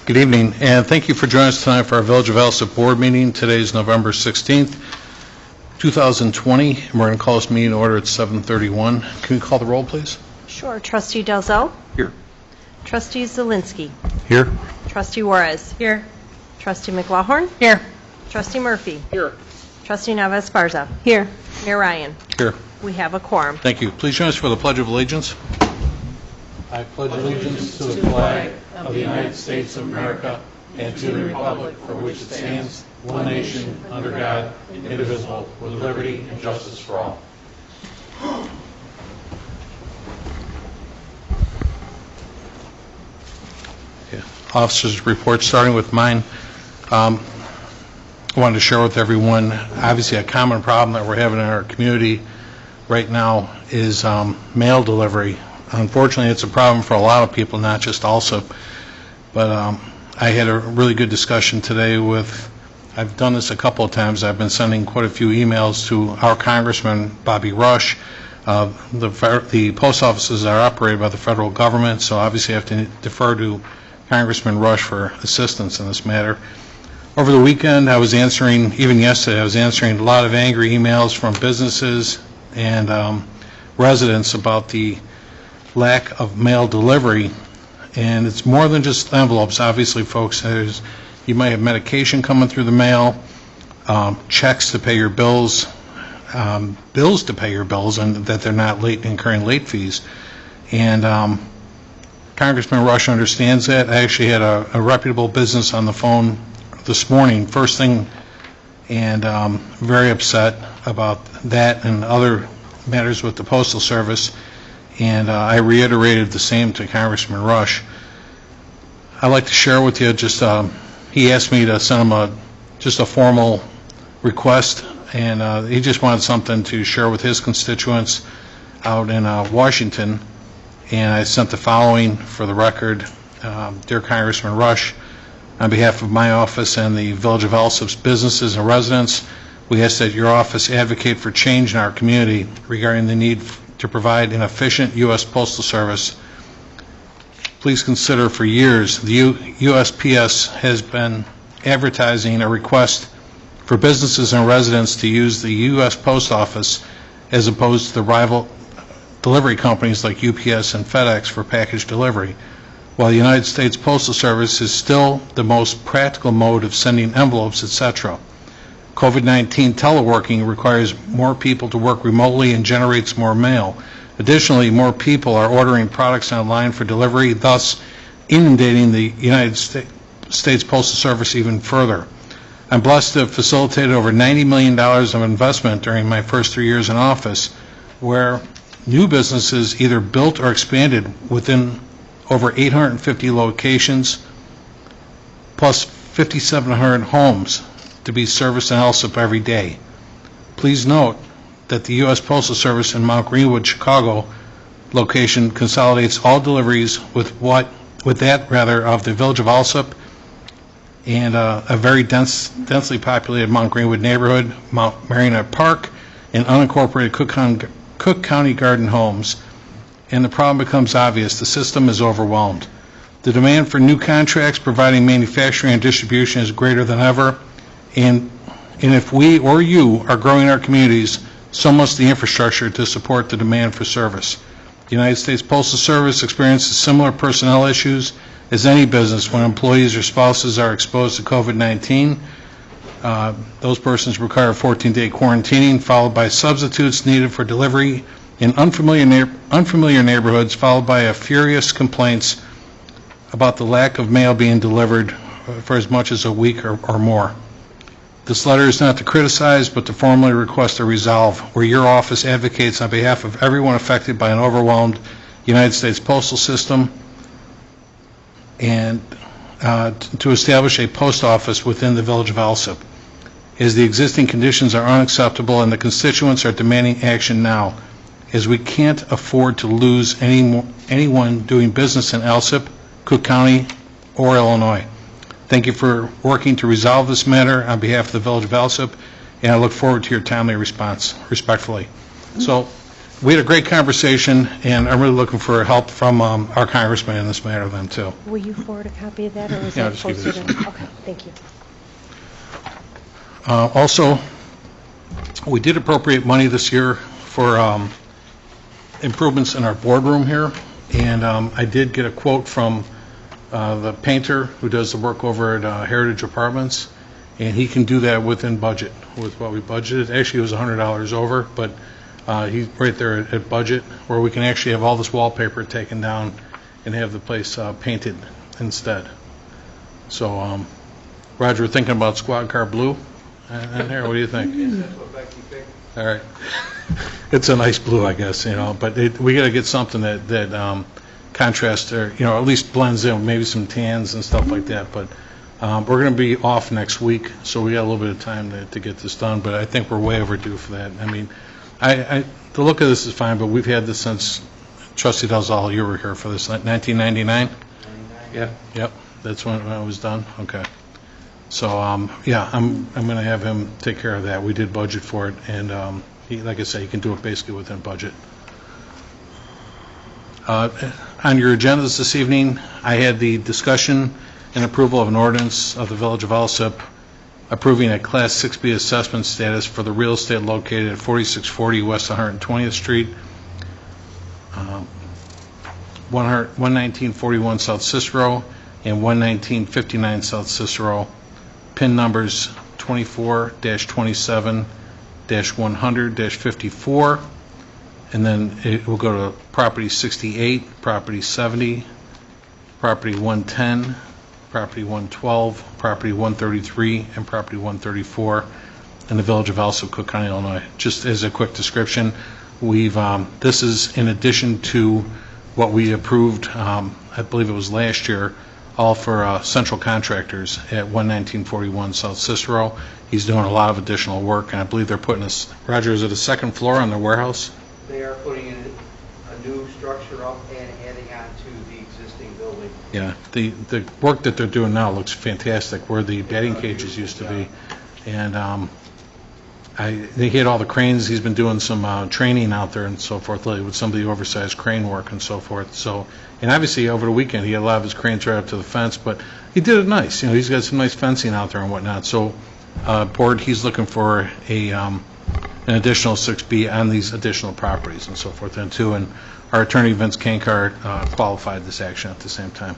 Good evening, and thank you for joining us tonight for our Village of Alsip board meeting. Today is November 16th, 2020, and we're going to call this meeting to order at 7:31. Can we call the roll, please? Sure. Trustee Dalzell? Here. Trustee Zielinski? Here. Trustee Juarez? Here. Trustee McLaughlin? Here. Trustee Murphy? Here. Trustee Nava-Esparza? Here. Mayor Ryan? Here. We have a quorum. Thank you. Please join us for the Pledge of Allegiance. I pledge allegiance to the flag of the United States of America and to the republic for which it stands, one nation, under God, indivisible, with liberty and justice for all. Officers' reports, starting with mine. I wanted to share with everyone, obviously a common problem that we're having in our community right now is mail delivery. Unfortunately, it's a problem for a lot of people, not just Alsip. But I had a really good discussion today with, I've done this a couple of times, I've been sending quite a few emails to our Congressman, Bobby Rush. The post offices are operated by the federal government, so obviously I have to defer to Congressman Rush for assistance in this matter. Over the weekend, I was answering, even yesterday, I was answering a lot of angry emails from businesses and residents about the lack of mail delivery. And it's more than just envelopes, obviously, folks. You might have medication coming through the mail, checks to pay your bills, bills to pay your bills, and that they're not late, incurring late fees. And Congressman Rush understands that. I actually had a reputable business on the phone this morning, first thing, and very upset about that and other matters with the Postal Service. And I reiterated the same to Congressman Rush. I'd like to share with you just, he asked me to send him just a formal request, and he just wanted something to share with his constituents out in Washington. And I sent the following for the record. Dear Congressman Rush, on behalf of my office and the Village of Alsip's businesses and residents, we ask that your office advocate for change in our community regarding the need to provide an efficient U.S. Postal Service. Please consider, for years, the USPS has been advertising a request for businesses and residents to use the U.S. Post Office as opposed to the rival delivery companies like UPS and FedEx for package delivery. While the United States Postal Service is still the most practical mode of sending envelopes, etc., COVID-19 teleworking requires more people to work remotely and generates more mail. Additionally, more people are ordering products online for delivery, thus inundating the United States Postal Service even further. I'm blessed to have facilitated over $90 million of investment during my first 3 years in office, where new businesses either built or expanded within over 850 locations, plus 5,700 homes to be serviced in Alsip every day. Please note that the U.S. Postal Service in Mount Greenwood, Chicago location consolidates all deliveries with that of the Village of Alsip and a very densely populated Mount Greenwood neighborhood, Mount Marionette Park, and unincorporated Cook County Garden homes. And the problem becomes obvious. The system is overwhelmed. The demand for new contracts providing manufacturing and distribution is greater than ever. And if we or you are growing our communities, so must the infrastructure to support the demand for service. The United States Postal Service experiences similar personnel issues as any business when employees or spouses are exposed to COVID-19. Those persons require 14-day quarantining, followed by substitutes needed for delivery in unfamiliar neighborhoods, followed by a furious complaints about the lack of mail being delivered for as much as a week or more. This letter is not to criticize, but to formally request a resolve where your office advocates on behalf of everyone affected by an overwhelmed United States postal system and to establish a post office within the Village of Alsip, as the existing conditions are unacceptable and the constituents are demanding action now, as we can't afford to lose anyone doing business in Alsip, Cook County, or Illinois. Thank you for working to resolve this matter on behalf of the Village of Alsip, and I look forward to your timely response. Respectfully. So we had a great conversation, and I'm really looking for help from our congressman in this matter then, too. Will you forward a copy of that, or is Yeah, I'll that just give you posted? this Okay, thank you. Also, we did appropriate money this year for improvements in our boardroom here, and I did get a quote from the painter who does the work over at Heritage Apartments, and he can do that within budget, with what we budgeted. Actually, it was $100 over, but he's right there at budget, where we can actually have all this wallpaper taken down and have the place painted instead. So, Roger, we're thinking about squad car blue in here. What do you think? That's what Becky picked. All right. It's a nice blue, I guess, but we got to get something that contrasts, or, at least blends in, maybe some tans and stuff like that. But we're going to be off next week, so we got a little bit of time to get this done. But I think we're way overdue for that. I mean, the look of this is fine, but we've had this since Trustee Dalzell, you were here for this, 1999? Yeah. Yep, that's when it was done. Okay. So, yeah, I'm going to have him take care of that. We did budget for it, and like I say, he can do it basically within budget. On your agendas this evening, I had the discussion and approval of an ordinance of the Village of Alsip approving a Class 6B assessment status for the real estate located at 4640 West 120th Street, 11941 South Cicero, and 11959 South Cicero, PIN numbers 24-27-100-54, and then it will go to property 68, property 70, property 110, property 112, property 133, and property 134 in the Village of Alsip, Cook County, Illinois. Just as a quick description, this is in addition to what we approved, I believe it was last year, all for central contractors at 11941 South Cicero. He's doing a lot of additional work, and I believe they're putting Roger, is it a second floor on their warehouse? They are putting in a new structure up and adding on to the existing building. Yeah, the work that they're doing now looks fantastic, where the batting cages used to be. And they hit all the cranes. He's been doing some training out there and so forth lately with some of the oversized crane work and so forth. So, and obviously over the weekend he had a lot of his cranes right up to the fence, but he did it nice. He's got some nice fencing out there and whatnot. So, board, he's looking for an additional 6B on these additional properties and so forth and too. And our attorney Vince Kankar qualified this action at the same time.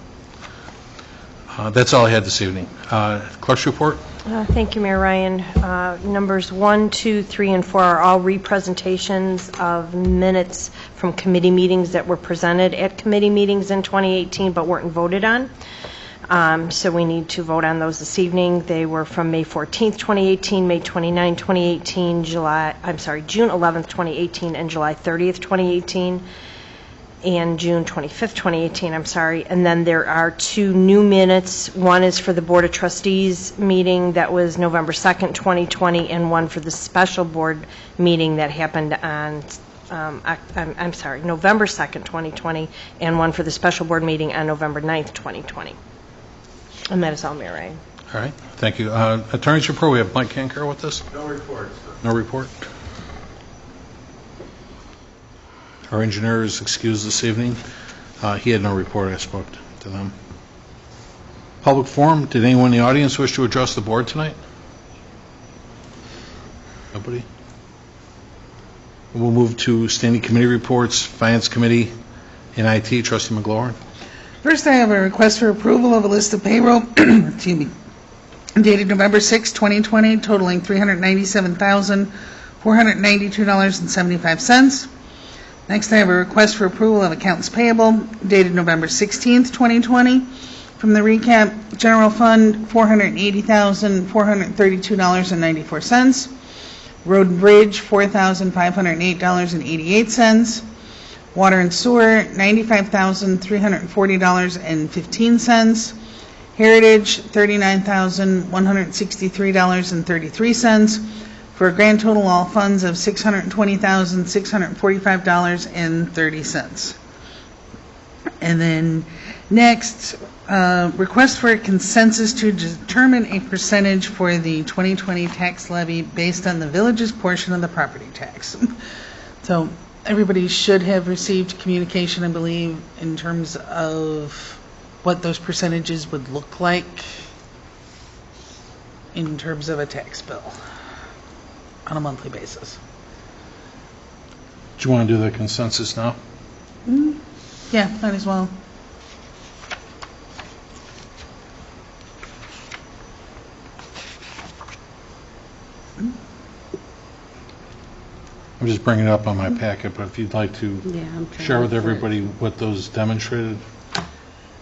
That's all I had this evening. Clerk's report. Thank you, Mayor Ryan. Numbers 1, 2, 3, and 4 are all representations of minutes from committee meetings that were presented at committee meetings in 2018 but weren't voted on. So we need to vote on those this evening. They were from May 14th, 2018, May 29, 2018, June 11th, 2018, and July 30th, 2018. And June 25th, 2018, And then there are 2 new minutes. One is for the Board of Trustees meeting that was November 2nd, 2020, and one for the special board meeting that happened on, November 2nd, 2020, and one for the special board meeting on November 9th, 2020. And that is all, Mayor Ryan. All right, thank you. Attorney's report, we have Mike Kankar with us. No report, sir. No report. Our engineer is excused this evening. He had no report. I spoke to them. Public forum. Did anyone in the audience wish to address the board tonight? Nobody? We'll move to standing committee reports. Finance Committee and IT. Trustee McGlowan. First, I have a request for approval of a list of payroll, excuse me, dated November 6, 2020, totaling $397,492.75. Next, I have a request for approval of accounts payable dated November 16th, 2020. From the recap, General Fund, $480,432.94. Road and Bridge, $4,508.88. Water and Sewer, $95,340.15. Heritage, $39,163.33. For a grand total all funds of $620,645.30. And then next, request for a consensus to determine a percentage for the 2020 tax levy based on the village's portion of the property tax. So everybody should have received communication, I believe, in terms of what those percentages would look like in terms of a tax bill on a monthly basis. Do you want to do the consensus now? Yeah, might as well. I'm just bringing it up on my packet, but if you'd like to share with everybody what those demonstrated.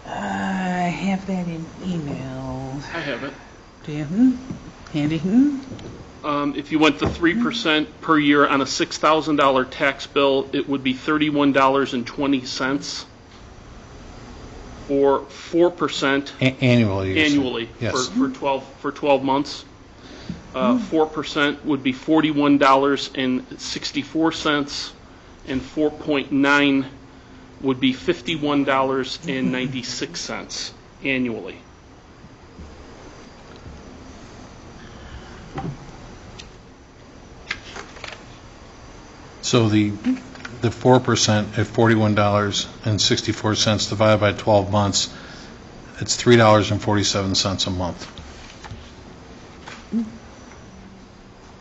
I have that in email. I have it. Do you? Handy? If you went to 3% per year on a $6,000 tax bill, it would be $31.20. Or 4% Annually. you're saying? annually Yes. for 12 months. 4% would be $41.64, and 4.9 would be $51.96 annually. So the 4% at $41.64 divided by 12 months, it's $3.47 a month.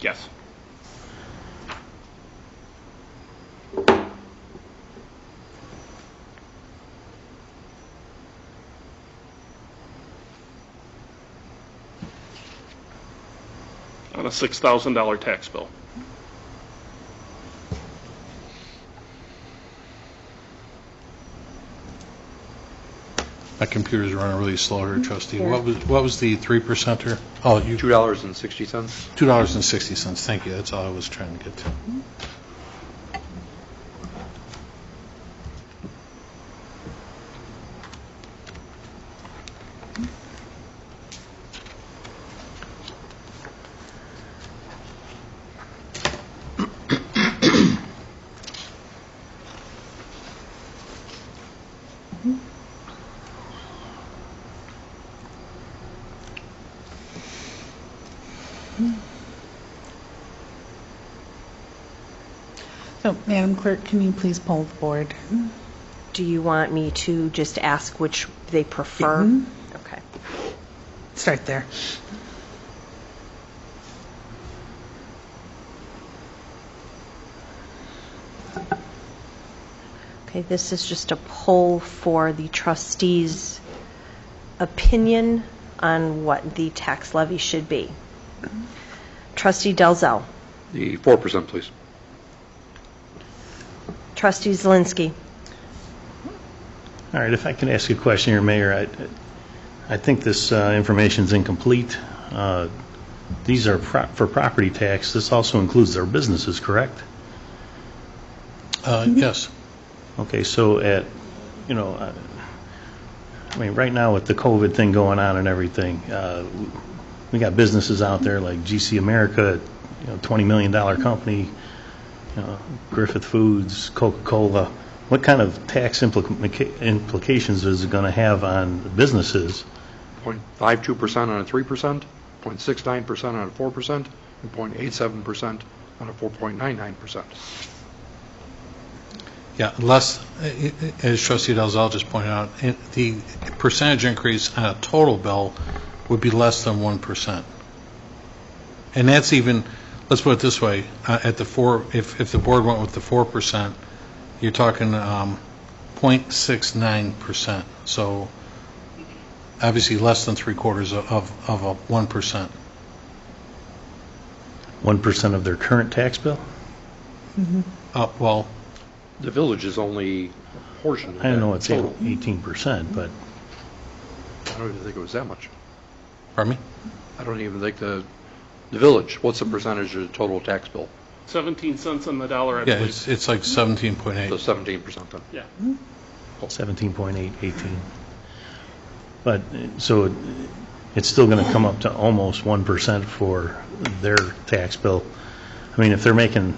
Yes. On a $6,000 tax bill. My computer's running really slow here, Trustee. What was the 3%er? Oh, you $2.60. $2.60. Thank you. That's all I was trying to get to. So, Madam Clerk, can you please poll the board? Do you want me to just ask which they prefer? Mhm. Okay. Start there. Okay, this is just a poll for the trustees' opinion on what the tax levy should be. Trustee Dalzell. The 4%, please. Trustee Zelinski. All right, if I can ask a question here, Mayor, I think this information's incomplete. These are for property tax. This also includes their businesses, correct? Yes. Okay, so I mean, right now with the COVID thing going on and everything, we got businesses out there like GC America, $20 million company, Griffith Foods, Coca-Cola. What kind of tax implications is it going to have on the businesses? 0.52% on a 3%, 0.69% on a 4%, and 0.87% on a 4.99%. Yeah, less, as Trustee Dalzell just pointed out, the percentage increase on a total bill would be less than 1%. And that's even, let's put it this way, at the if the board went with the 4%, you're talking 0.69%. So obviously less than 3/4 of a 1%. 1% of their current tax bill? Well, The village is only a portion of I don't know, that it's total. 18%, but I don't even think it was that much. pardon me? I don't even think the village, what's the percentage of the total tax bill? 17 cents on the dollar, I Yeah, believe. it's like 17.8. So 17% then. Yeah. 17.8, 18. But, so it's still going to come up to almost 1% for their tax bill. I mean, if they're making,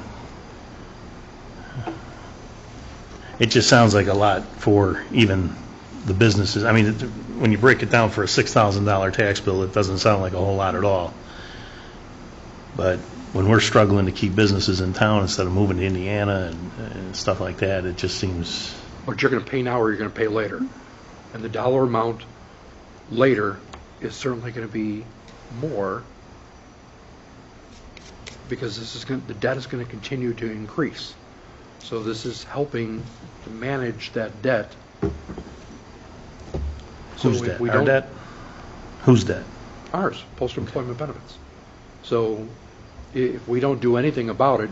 it just sounds like a lot for even the businesses. I mean, when you break it down for a $6,000 tax bill, it doesn't sound like a whole lot at all. But when we're struggling to keep businesses in town instead of moving to Indiana and stuff like that, it just seems, What you're going to pay now or you're going to pay later. And the dollar amount later is certainly going to be more because the debt is going to continue to increase. So this is helping to manage that debt. So whose if debt? we Our don't- debt? Whose debt? Ours, post-employment benefits. So if we don't do anything about it,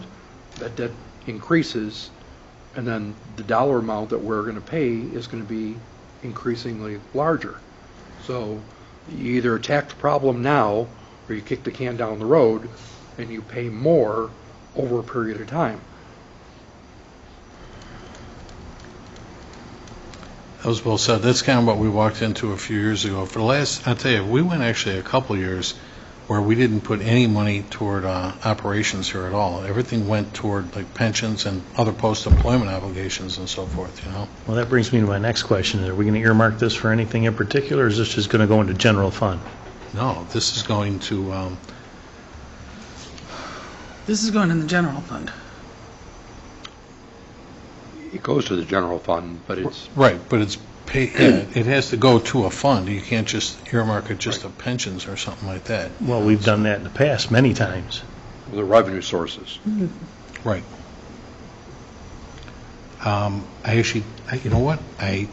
that debt increases, and then the dollar amount that we're going to pay is going to be increasingly larger. So you either attack the problem now, or you kick the can down the road, and you pay more over a period of time. That was well said. That's kind of what we walked into a few years ago. For the last, I'll tell you, we went actually a couple of years where we didn't put any money toward operations here at all. Everything went toward like pensions and other post-employment obligations and so forth, you know? Well, that brings me to my next question. Are we going to earmark this for anything in particular, or is this just going to go into general fund? No, this is going to, This is going in the general fund. It goes to the general fund, but it's, right, but it's it has to go to a fund. You can't just earmark it just to pensions or something like that. Well, we've done that in the past many times. the revenue sources. Right. You know what? I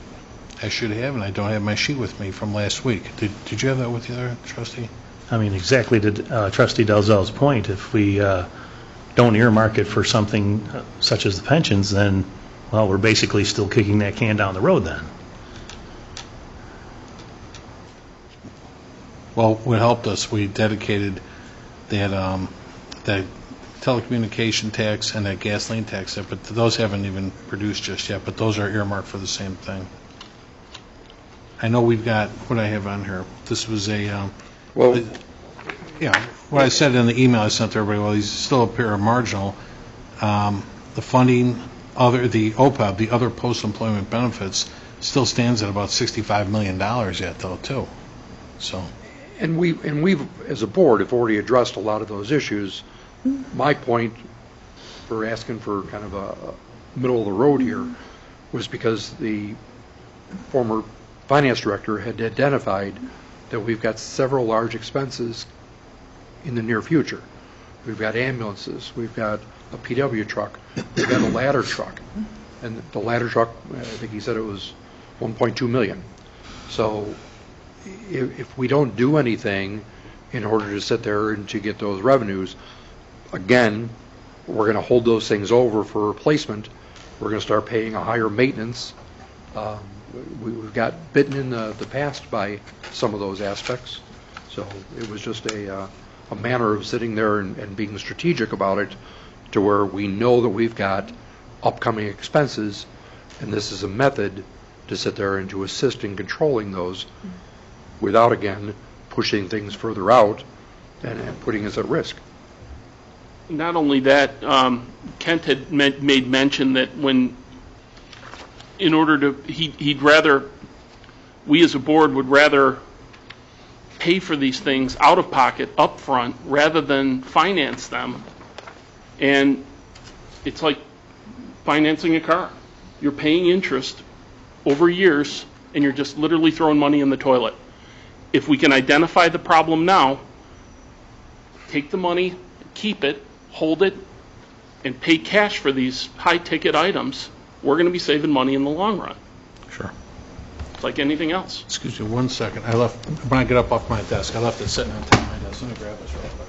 should have, and I don't have my sheet with me from last week. Did you have that with you there, trustee? I mean, exactly to Trustee Dalzell's point, if we don't earmark it for something such as the pensions, then, well, we're basically still kicking that can down the road then. Well, what helped us, we dedicated that telecommunication tax and that gasoline tax, but those haven't even produced just yet, but those are earmarked for the same thing. I know we've got, what I have on here, this was a, Well, yeah, what I said in the email I sent to everybody, well, these still appear marginal. The funding, the OPEB, the other post-employment benefits, still stands at about $65 million yet, though, too. So, and we've, as a board, have already addressed a lot of those issues. My point for asking for kind of a middle of the road here was because the former finance director had identified that we've got several large expenses in the near future. We've got ambulances, we've got a PW truck, we've got a ladder truck. And the ladder truck, I think he said it was 1.2 million. So if we don't do anything in order to sit there and to get those revenues, again, we're going to hold those things over for replacement. We're going to start paying a higher maintenance. We've got bitten in the past by some of those aspects. So it was just a manner of sitting there and being strategic about it to where we know that we've got upcoming expenses, and this is a method to sit there and to assist in controlling those without, again, pushing things further out and putting us at risk. Not only that, Kent had made mention that in order to, he'd rather, we as a board would rather pay for these things out of pocket, up front, rather than finance them. And it's like financing a car. You're paying interest over years, and you're just literally throwing money in the toilet. If we can identify the problem now, take the money, keep it, hold it, and pay cash for these high-ticket items, we're going to be saving money in the long run. sure. It's like anything else. Excuse me 1 second. When I get up off my desk, I left it sitting on top of my desk. Let me grab this real quick.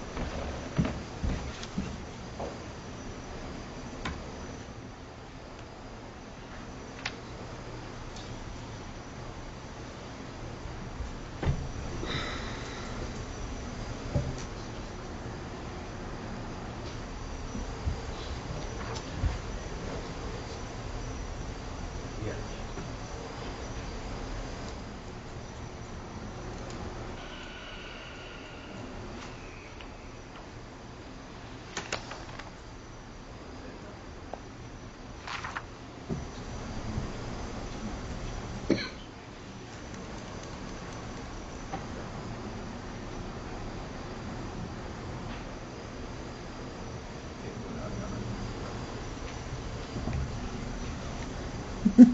Sorry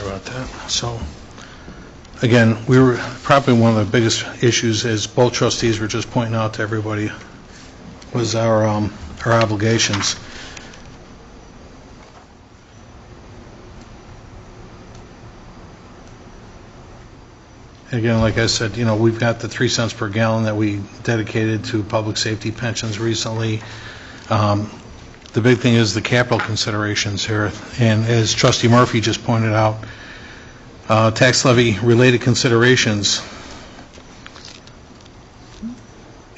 about that. So, again, we were, probably one of the biggest issues, as both trustees were just pointing out to everybody, was our obligations. Again, like I said, you know, we've got the 3 cents per gallon that we dedicated to public safety pensions recently. The big thing is the capital considerations here, and as Trustee Murphy just pointed out, tax levy related considerations,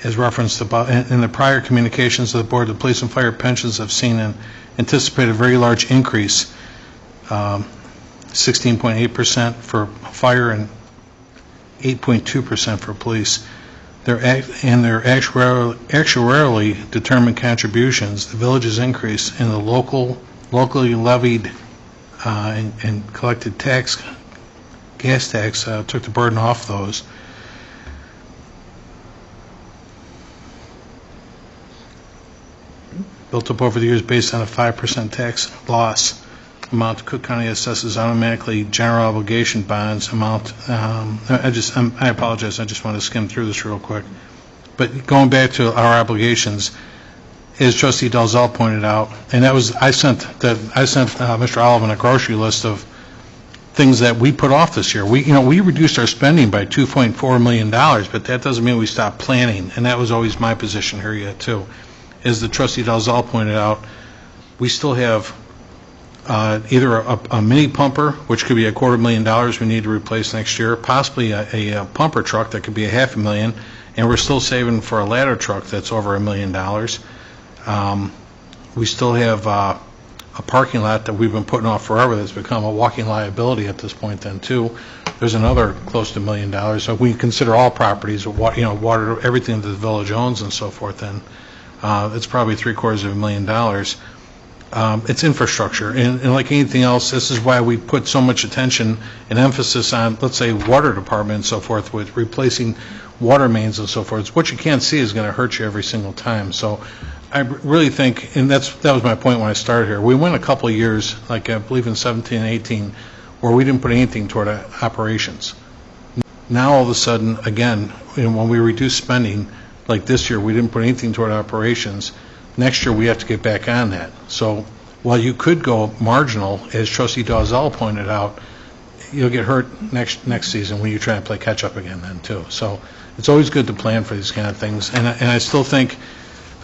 as referenced above, in the prior communications of the Board, the police and fire pensions have seen an anticipated very large increase, 16.8% for fire and 8.2% for police. Their actuarially determined contributions, the village's increase in the locally levied and collected tax, gas tax, took the burden off those. Built up over the years based on a 5% tax loss amount. Cook County assesses automatically general obligation bonds amount. I apologize. I just want to skim through this real quick. But going back to our obligations, as Trustee Dalzell pointed out, and that was I sent Mr. Olivan a grocery list of things that we put off this year. We reduced our spending by $2.4 million, but that doesn't mean we stopped planning. And that was always my position here yet too. As the Trustee Dalzell pointed out, we still have either a mini pumper, which could be $250,000 we need to replace next year, possibly a pumper truck that could be $500,000, and we're still saving for a ladder truck that's over $1 million. We still have a parking lot that we've been putting off forever that's become a walking liability at this point then too. There's another close to $1 million. So if we consider all properties, water, everything that the village owns and so forth, then it's probably $750,000. It's infrastructure, and like anything else, this is why we put so much attention and emphasis on, let's say, water department and so forth, with replacing water mains and so forth. What you can't see is going to hurt you every single time. So I really think, and that was my point when I started here, we went a couple of years, like I believe in 17 and 18, where we didn't put anything toward operations. Now all of a sudden, again, when we reduce spending, like this year, we didn't put anything toward operations. Next year, we have to get back on that. So while you could go marginal, as Trustee Dalzell pointed out, you'll get hurt next season when you try and play catch-up again then, too. So it's always good to plan for these kind of things. And I still think,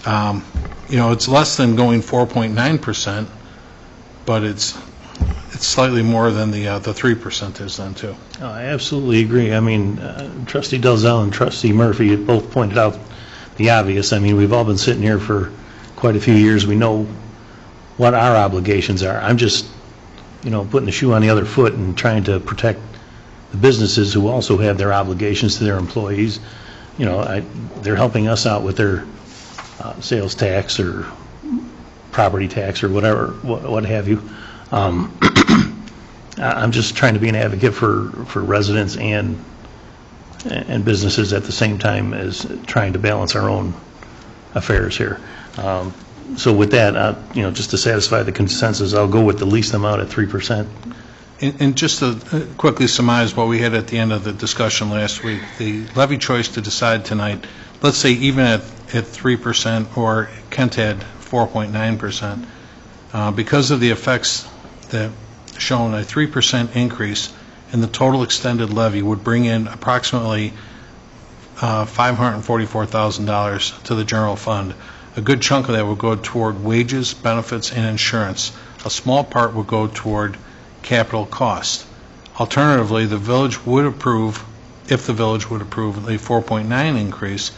it's less than going 4.9%, but it's slightly more than the 3% is then, too. Oh, I absolutely agree. I mean, Trustee Dalzell and Trustee Murphy both pointed out the obvious. I mean, we've all been sitting here for quite a few years. We know what our obligations are. I'm just, putting the shoe on the other foot and trying to protect the businesses who also have their obligations to their employees. They're helping us out with their sales tax or property tax or whatever, what have you. I'm just trying to be an advocate for residents and businesses at the same time as trying to balance our own affairs here. So with that, just to satisfy the consensus, I'll go with the least amount at 3%. And just to quickly surmise what we had at the end of the discussion last week, the levy choice to decide tonight, let's say even at 3% or Kent had 4.9%, because of the effects that shown, a 3% increase in the total extended levy would bring in approximately $544,000 to the general fund. A good chunk of that would go toward wages, benefits, and insurance. A small part would go toward capital cost. Alternatively, the village would approve, if the village would approve the 4.9 increase,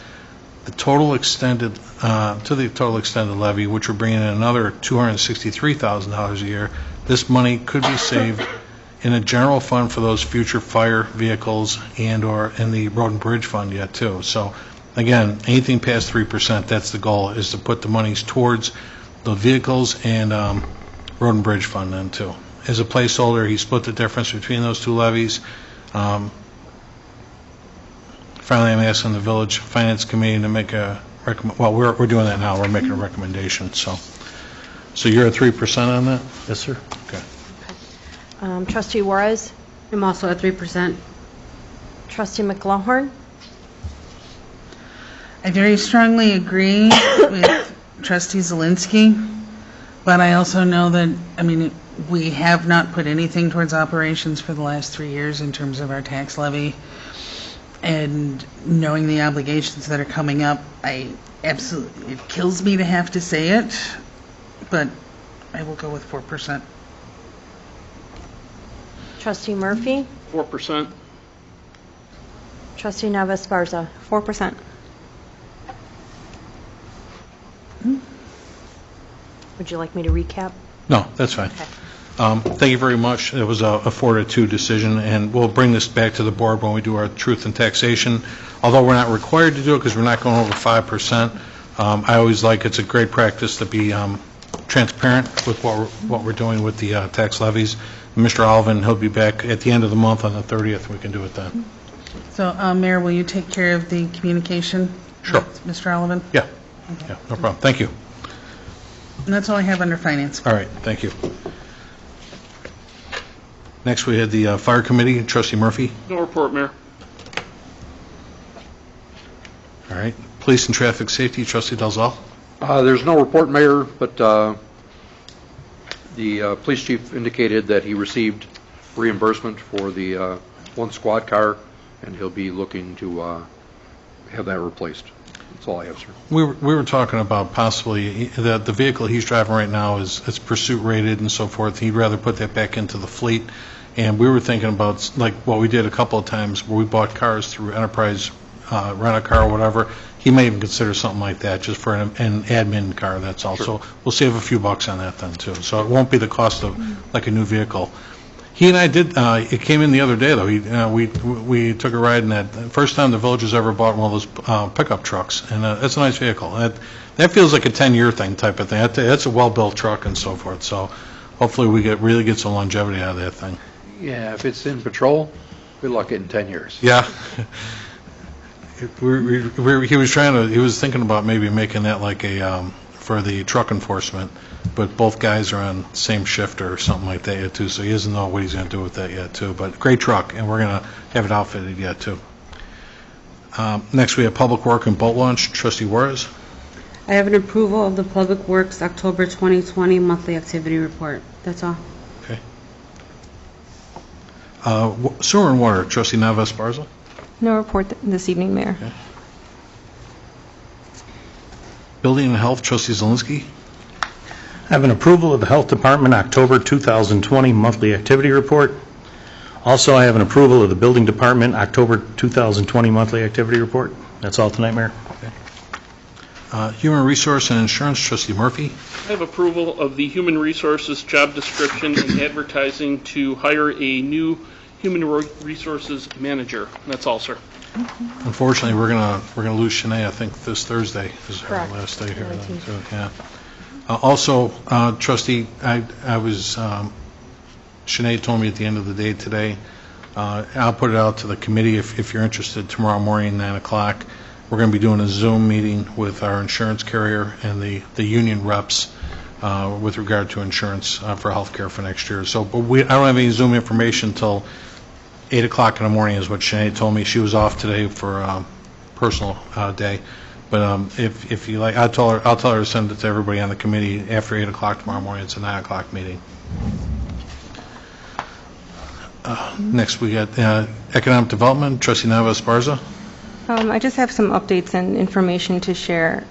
the total extended to the total extended levy, which would bring in another $263,000 a year. This money could be saved in a general fund for those future fire vehicles and or in the road and bridge fund yet too. So again, anything past 3%, that's the goal, is to put the monies towards the vehicles and road and bridge fund then too. As a placeholder, he split the difference between those two levies. finally I'm asking the Village Finance Committee to make a well, we're doing that now. We're making a recommendation, so you're at 3% on that? Yes, sir. Okay. Trustee Juarez? I'm also at 3%. Trustee McLaughlin? I very strongly agree with Trustee Zelinski, but I also know that, I mean, we have not put anything towards operations for the last 3 years in terms of our tax levy. And knowing the obligations that are coming up, it kills me to have to say it, but I will go with 4%. Trustee Murphy? 4%. Trustee Navas-Esparza? 4%. Would you like me to recap? No, that's fine. Okay. Thank you very much. It was a 4-2 decision, and we'll bring this back to the board when we do our truth and taxation. Although we're not required to do it because we're not going over 5%, I always like, it's a great practice to be transparent with what we're doing with the tax levies. Mr. Alvin, he'll be back at the end of the month on the 30th. We can do it then. So, Mayor, will you take care of the communication? Sure. with Mr. Olivan? Yeah. Yeah, no problem. Thank you. And that's all I have under finance. All right, thank you. Next, we had the Fire Committee. Trustee Murphy. No report, Mayor. All right. Police and Traffic Safety. Trustee Dalzell. There's no report, Mayor, but the police chief indicated that he received reimbursement for the one squad car, and he'll be looking to have that replaced. That's all I have, sir. We were talking about possibly that the vehicle he's driving right now is pursuit rated and so forth. He'd rather put that back into the fleet. And we were thinking about like what we did a couple of times where we bought cars through Enterprise Rent-A-Car or whatever. He may even consider something like that just for an admin car, that's all. Sure. So we'll save a few bucks on that then too. So it won't be the cost of like a new vehicle. He and I did, it came in the other day though. We took a ride in that, first time the village has ever bought one of those pickup trucks. And it's a nice vehicle. That feels like a 10-year thing type of thing. That's a well-built truck and so forth. So hopefully we really get some longevity out of that thing. Yeah, if it's in patrol, good luck getting 10 years. Yeah. He was thinking about maybe making that like a, for the truck enforcement, but both guys are on the same shift or something like that yet too, so he doesn't know what he's going to do with that yet too, but great truck, and we're going to have it outfitted yet too. Next we have Public Work and Boat Launch. Trustee Juarez. I have an approval of the Public Works October 2020 monthly activity report. That's all. Okay. Sewer and Water. Trustee Navas-Esparza. No report this evening, Mayor. Okay. Building and Health. Trustee Zelinski. I have an approval of the Health Department October 2020 monthly activity report. Also, I have an approval of the Building Department October 2020 monthly activity report. That's all tonight, Mayor. Okay. Human Resource and Insurance. Trustee Murphy. I have approval of the Human Resources job description and advertising to hire a new Human Resources manager. That's all, sir. Unfortunately, we're gonna lose Shanae. I think this Thursday is her Correct. last day here. Then, so, yeah. Also, Trustee, I was Shanae told me at the end of the day today. I'll put it out to the committee if you're interested. Tomorrow morning, 9 o'clock, we're going to be doing a Zoom meeting with our insurance carrier and the union reps with regard to insurance for health care for next year. So, but I don't have any Zoom information until 8 o'clock in the morning is what Shanae told me. She was off today for a personal day. But if you like, I'll tell her to send it to everybody on the committee after 8 o'clock tomorrow morning. It's a 9 o'clock meeting. Next, we got Economic Development. Trustee Navas-Esparza. I just have some updates and information to share,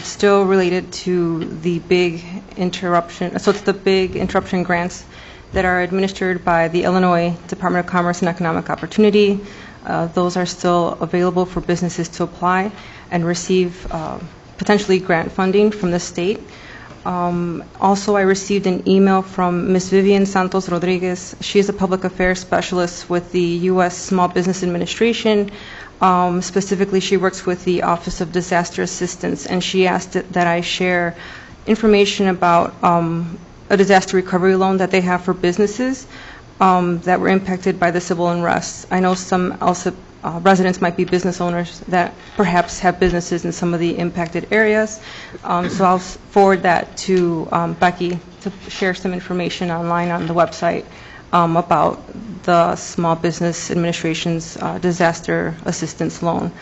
still related to the big interruption. So it's the big interruption grants that are administered by the Illinois Department of Commerce and Economic Opportunity. Those are still available for businesses to apply and receive potentially grant funding from the state. Also, I received an email from Ms. Vivian Santos Rodriguez. She is a public affairs specialist with the U.S. Small Business Administration. Specifically, she works with the Office of Disaster Assistance, and she asked that I share information about a disaster recovery loan that they have for businesses that were impacted by the civil unrest. I know some Alsip residents might be business owners that perhaps have businesses in some of the impacted areas. So I'll forward that to Becky to share some information online on the website about the Small Business Administration's disaster assistance loan.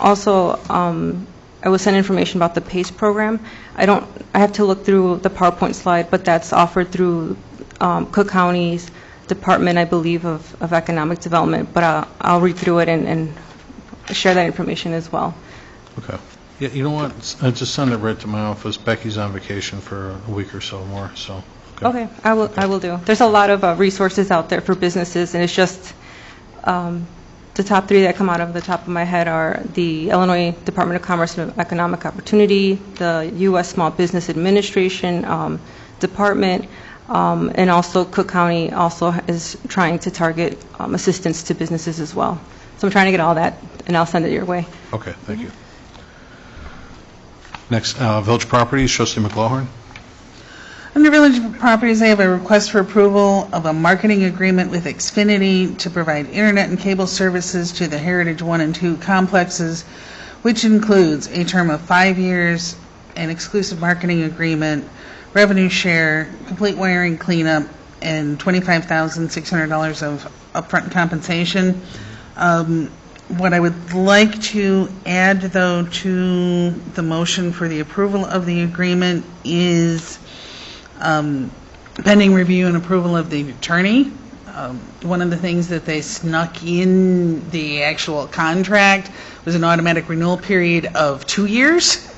Also, I was sent information about the PACE program. I have to look through the PowerPoint slide, but that's offered through Cook County's Department, I believe, of Economic Development. But I'll read through it and share that information as well. Okay. Yeah, you know what? Just send it right to my office. Becky's on vacation for a week or so more, so. Okay, I will do. There's a lot of resources out there for businesses, and it's just the top three that come out of the top of my head are the Illinois Department of Commerce and Economic Opportunity, the U.S. Small Business Administration Department, and also Cook County also is trying to target assistance to businesses as well. So I'm trying to get all that, and I'll send it your way. Okay, thank you. Next, Village Properties, Trustee McLaughlin. Under Village Properties, I have a request for approval of a marketing agreement with Xfinity to provide internet and cable services to the Heritage 1 and 2 complexes, which includes a term of 5 years, an exclusive marketing agreement, revenue share, complete wiring cleanup, and $25,600 of upfront compensation. What I would like to add, though, to the motion for the approval of the agreement is pending review and approval of the attorney. One of the things that they snuck in the actual contract was an automatic renewal period of 2 years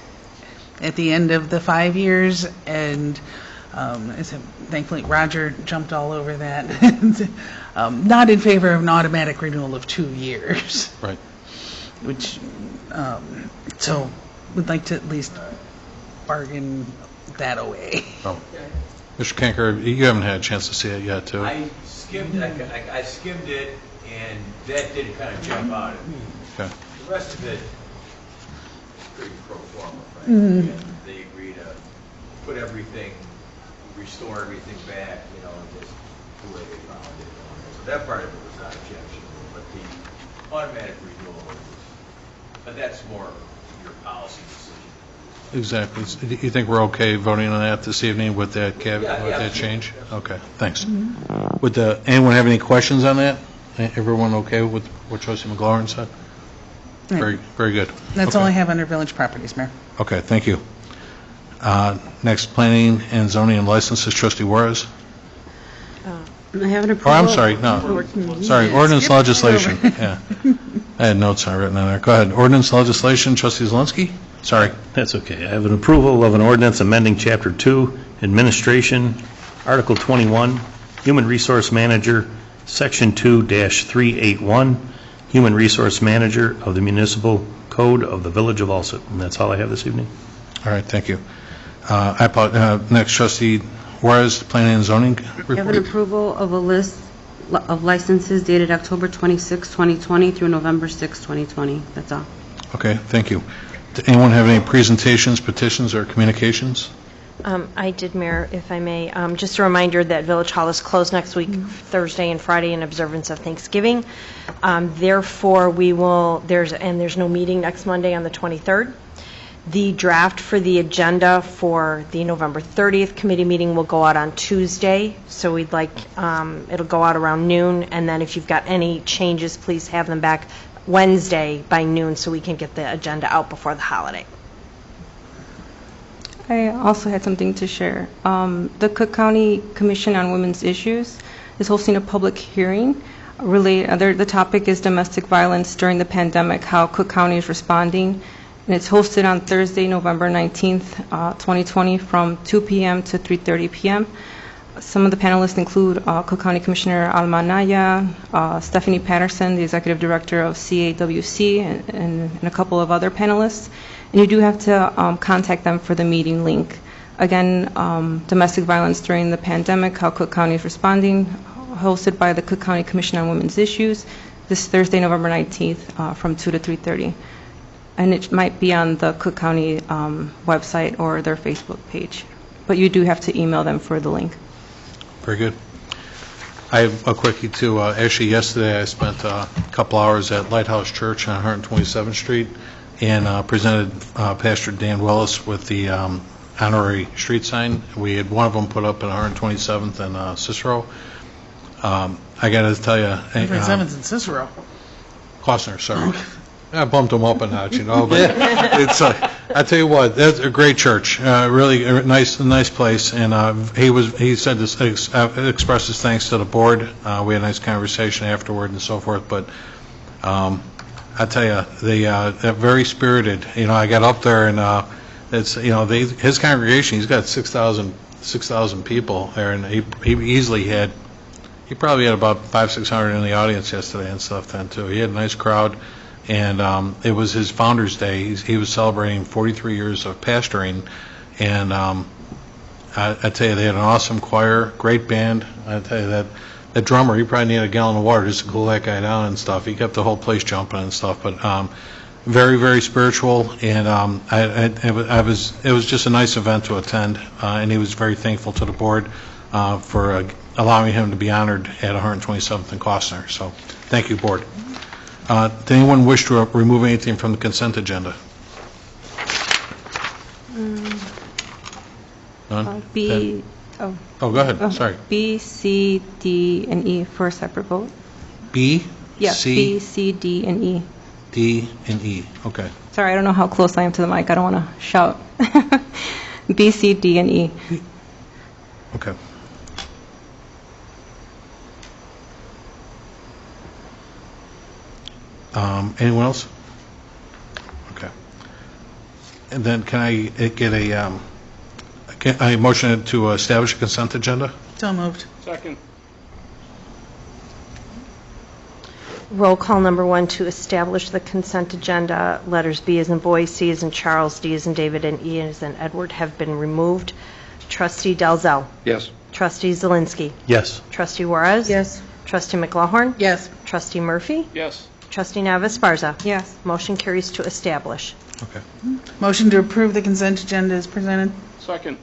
at the end of the 5 years, and I said, thankfully Roger jumped all over that. Not in favor of an automatic renewal of 2 years. Right. Which, so would like to at least bargain that away. Oh. Mr. Kanker, you haven't had a chance to see it yet, too. I skimmed it, and that did kind of jump out at me. Okay. The rest of it is pretty pro forma, frankly. And they agree to put everything, restore everything back, just the way they found it. So that part of it was not objectionable, but the automatic renewal but that's more your policy decision. Exactly. You think we're okay voting on that this evening with that Yeah, with that change? absolutely. Okay, thanks. Would anyone have any questions on that? Everyone okay with what Trustee McLaurin said? Very, very good. That's all I have under Village Properties, Mayor. Okay, thank you. Next, Planning and Zoning and Licenses, Trustee Juarez. I have an Oh, approval. I'm sorry, no. Sorry, ordinance legislation. Yeah. I had notes written on there. Go ahead. Ordinance legislation, Trustee Zelinski? Sorry. That's okay. I have an approval of an ordinance amending Chapter 2, Administration, Article 21, Human Resource Manager, Section 2-381, Human Resource Manager of the Municipal Code of the Village of Alsip. And that's all I have this evening. All right, thank you. Next, Trustee Juarez, Planning and Zoning I have report. an approval of a list of licenses dated October 26, 2020 through November 6, 2020. That's all. Okay, thank you. Does anyone have any presentations, petitions, or communications? I did, Mayor, if I may. Just a reminder that Village Hall is closed next week, Thursday and Friday, in observance of Thanksgiving. Therefore, there's no meeting next Monday on the 23rd. The draft for the agenda for the November 30th committee meeting will go out on Tuesday, so we'd like, it'll go out around noon, and then if you've got any changes, please have them back Wednesday by noon so we can get the agenda out before the holiday. I also had something to share. The Cook County Commission on Women's Issues is hosting a public hearing. The topic is domestic violence during the pandemic, how Cook County is responding. And it's hosted on Thursday, November 19th, 2020, from 2 p.m. to 3:30 p.m. Some of the panelists include Cook County Commissioner Alma Naya, Stephanie Patterson, the Executive Director of CAWC, and a couple of other panelists. And you do have to contact them for the meeting link. Again, domestic violence during the pandemic, how Cook County is responding, hosted by the Cook County Commission on Women's Issues, this Thursday, November 19th, from 2 to 3:30. And it might be on the Cook County website or their Facebook page. But you do have to email them for the link. Very good. I have a quickie, too. Actually, yesterday I spent a couple hours at Lighthouse Church on 127th Street and presented Pastor Dan Willis with the honorary street sign. We had one of them put up at 127th and Cicero. I got to tell you... 127th and Cicero. Costner, sorry. I bumped him up a notch, but it's, I tell you what, that's a great church, really a nice place, and he said this, expressed his thanks to the board. We had a nice conversation afterward and so forth, but I tell you, they're very spirited. I got up there, and it's, his congregation, he's got 6,000 people there, and he probably had about 500-600 in the audience yesterday and stuff then, too. He had a nice crowd. And it was his Founder's Day. He was celebrating 43 years of pastoring. And I tell you, they had an awesome choir, great band. I tell you, that drummer, he probably needed a gallon of water just to cool that guy down and stuff. He kept the whole place jumping and stuff. But very, very spiritual. And it was just a nice event to attend. And he was very thankful to the board for allowing him to be honored at 127th and Costner. So thank you, board. Does anyone wish to remove anything from the consent agenda? None? B, Oh, go ahead, sorry. B, C, D, and E for a separate vote. B, Yes, C, B, C, D, and E. D, and E, okay. Sorry, I don't know how close I am to the mic. I don't want to shout. B, C, D, and E. Okay. Anyone else? Okay. And then can I get a motion to establish a consent agenda? So moved. Second. Roll call number 1 to establish the consent agenda. Letters B as in boy, C as in Charles, D as in David, and E as in Edward have been removed. Trustee Dalzell. Yes. Trustee Zelinski. Yes. Trustee Juarez. Yes. Trustee McLaughlin. Yes. Trustee Murphy. Yes. Trustee Navis Sparza. Yes. Motion carries to establish. Okay. Motion to approve the consent agenda is presented. Second.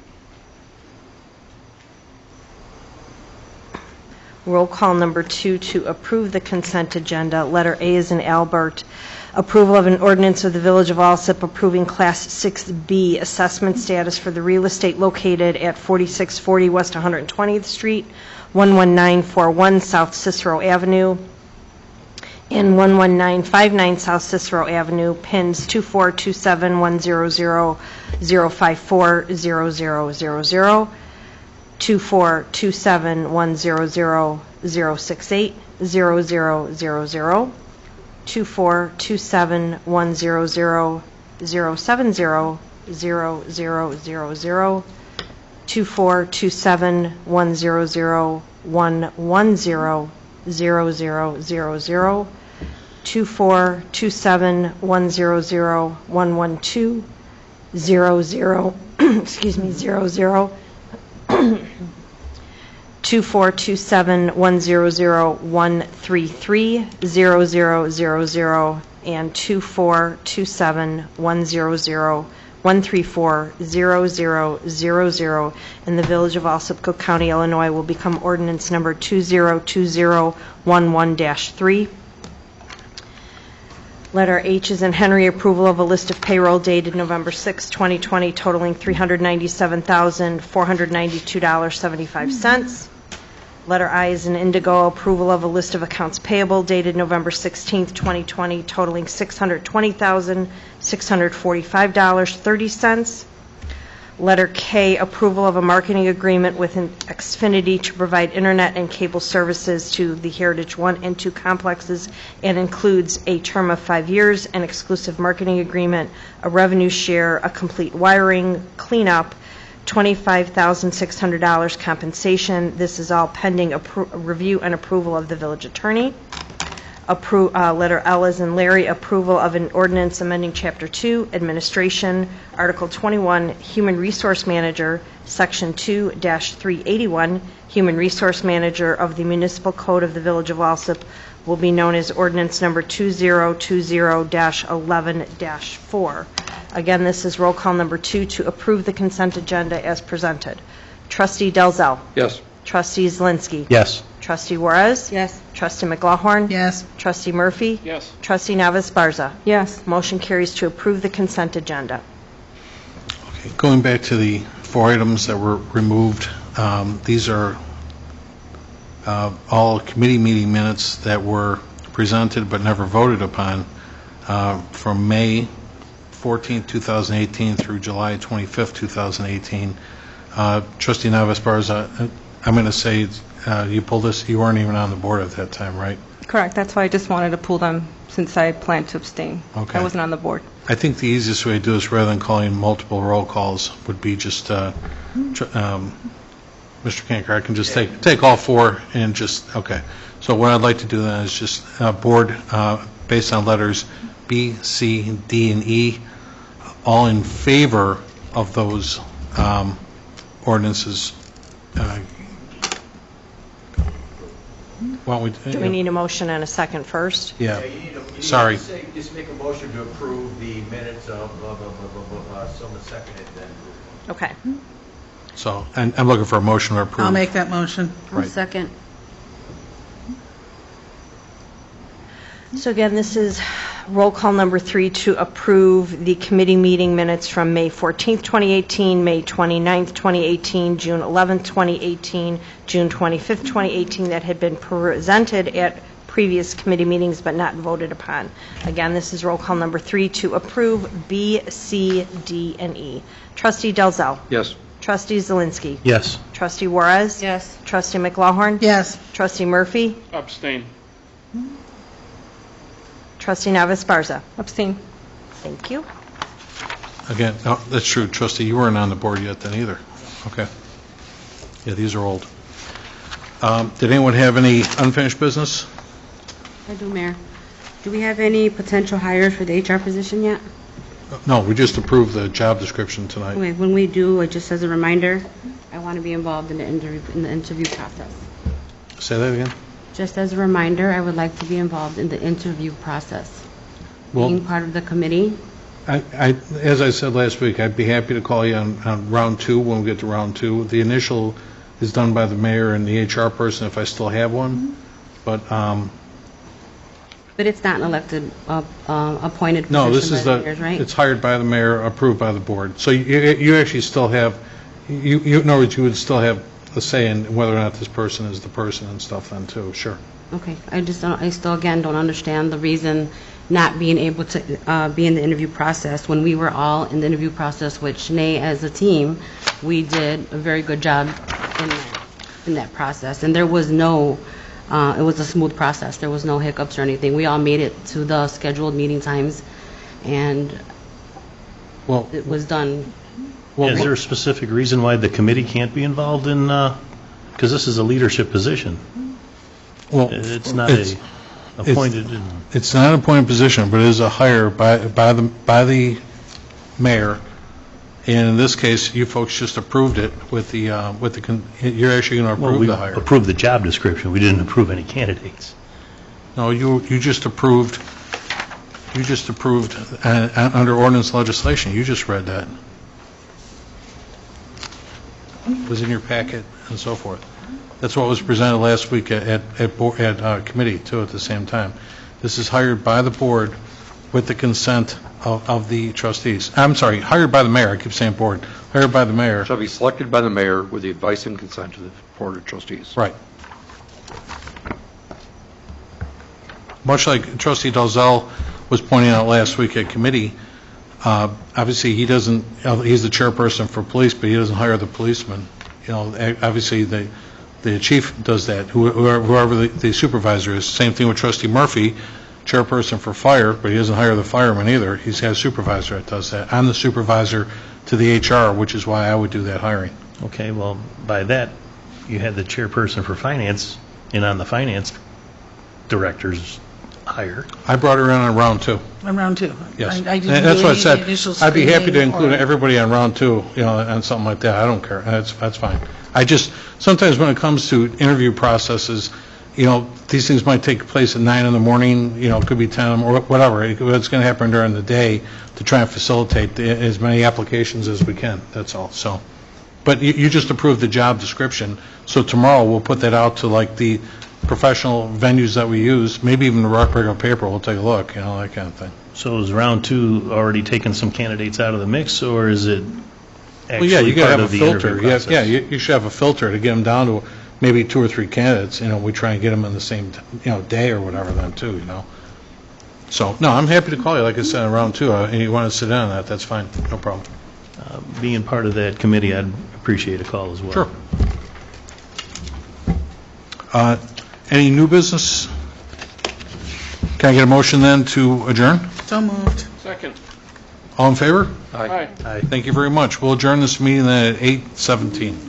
Roll call number 2 to approve the consent agenda. Letter A is in Albert. Approval of an ordinance of the Village of Alsip approving Class 6B assessment status for the real estate located at 4640 West 120th Street, 11941 South Cicero Avenue, and 11959 South Cicero Avenue, pins 2427100054000, 24271000068, 0000, 24271000070, 0000, 24271001110, 0000, 24271001120, 00, excuse me, 00, 24271001330, 0000, and 242710013400000 in the Village of Alsip, Cook County, Illinois, will become ordinance number 202011-3. Letter H is in Henry, approval of a list of payroll dated November 6, 2020, totaling $397,492.75. Letter I is in Indigo, approval of a list of accounts payable dated November 16, 2020, totaling $620,645.30. Letter K, approval of a marketing agreement with Xfinity to provide internet and cable services to the Heritage 1 and 2 complexes and includes a term of 5 years, an exclusive marketing agreement, a revenue share, a complete wiring, cleanup, $25,600 compensation. This is all pending review and approval of the village attorney. Letter L is in Larry, approval of an ordinance amending Chapter 2, Administration, Article 21, Human Resource Manager, Section 2-381, Human Resource Manager of the Municipal Code of the Village of Alsip, will be known as ordinance number 2020-11-4. Again, this is roll call number 2 to approve the consent agenda as presented. Trustee Dalzell. Yes. Trustee Zelinski. Yes. Trustee Juarez? Yes. Trustee McLaughlin? Yes. Trustee Murphy? Yes. Trustee Navis Barza? Yes. Motion carries to approve the consent agenda. Okay, going back to the 4 items that were removed, these are all committee meeting minutes that were presented but never voted upon from May 14, 2018 through July 25, 2018. Trustee Navis Barza, I'm going to say you pulled this, you weren't even on the board at that time, right? Correct. That's why I just wanted to pull them since I plan to abstain. Okay. I wasn't on the board. I think the easiest way to do this, rather than calling multiple roll calls, would be just, Mr. Kanker, I can just take all 4 and just, okay. So what I'd like to do then is just board based on letters B, C, D, and E, all in favor of those ordinances. Why don't we? Do we need a motion and a second first? Yeah. You need to Sorry. just make a motion to approve the minutes of blah, blah, blah, blah, blah, someone seconded, then. Okay. So, and I'm looking for a motion to approve. I'll make that motion. I'll Right. second. So again, this is roll call number 3 to approve the committee meeting minutes from May 14th, 2018, May 29th, 2018, June 11th, 2018, June 25th, 2018, that had been presented at previous committee meetings but not voted upon. Again, this is roll call number 3 to approve B, C, D, and E. Trustee Dalzell. Yes. Trustee Zelinski. Yes. Trustee Juarez. Yes. Trustee McLaughlin. Yes. Trustee Murphy. Abstain. Trustee Navis Barza. Abstain. Thank you. Again, no, that's true. Trustee, you weren't on the board yet then either. Okay. Yeah, these are old. Did anyone have any unfinished business? I do, Mayor. Do we have any potential hires for the HR position yet? No, we just approved the job description tonight. Okay, when we do, just as a reminder, I want to be involved in the interview process. Say that again? Just as a reminder, I would like to be involved in the interview process. Well, Being part of the committee. as I said last week, I'd be happy to call you on round 2 when we get to round 2. The initial is done by the mayor and the HR person if I still have one, but But it's not an elected, appointed no, this position is by the mayors, right? it's hired by the mayor, approved by the board. So you actually still have, in other words, you would still have a say in whether or not this person is the person and stuff then too, sure. Okay, I still, again, don't understand the reason not being able to be in the interview process. When we were all in the interview process with Shanae as a team, we did a very good job in that process. And there was no, it was a smooth process. There was no hiccups or anything. We all made it to the scheduled meeting times, and Well, it was done. Is there a specific reason why the committee can't be involved in, because this is a leadership position? well, It's not it's- appointed. It's not an appointed position, but it is a hire by the mayor. And in this case, you folks just approved it with the you're actually going to Well, approve we the hire. approved the job description. We didn't approve any candidates. No, you just approved, under ordinance legislation, you just read that. It was in your packet and so forth. That's what was presented last week at committee, too, at the same time. This is hired by the board with the consent of the trustees. I'm sorry, hired by the mayor, I keep saying board, hired by the mayor. Shall be selected by the mayor with the advice and consent of the Board of Trustees. Right. Much like Trustee Dalzell was pointing out last week at committee, obviously he doesn't, he's the chairperson for police, but he doesn't hire the policemen. You know, obviously the chief does that, whoever the supervisor is. Same thing with Trustee Murphy, chairperson for fire, but he doesn't hire the firemen either. He's got a supervisor that does that. I'm the supervisor to the HR, which is why I would do that hiring. Okay, well, by that, you had the chairperson for finance, and on the finance director's hire. I brought her in on round 2. On round 2. Yes. I And didn't that's do what I any said. initial I'd be happy to screening include or- everybody on round 2, you know, on something like that. I don't care. That's fine. I just, sometimes when it comes to interview processes, you know, these things might take place at 9 in the morning, you know, it could be 10 or whatever. It's going to happen during the day to try and facilitate as many applications as we can. That's all. So, But you just approved the job description, so tomorrow we'll put that out to like the professional venues that we use, maybe even the Rockbridge paper, we'll take a look, you know, that kind of thing. So is round two already taking some candidates out of the mix, or is it Well, yeah, you actually got to part have a of the filter. interview process? Yeah, you should have a filter to get them down to maybe 2 or 3 candidates. You know, we try and get them in the same, day or whatever then too, you know. So, no, I'm happy to call you, like I said, in round 2. And you want to sit down on that, that's fine, no problem. Being part of that committee, I'd appreciate a call as well. Sure. Any new business? Can I get a motion then to adjourn? So moved. Second. All in favor? Aye. Thank you very much. We'll adjourn this meeting then at 8:17.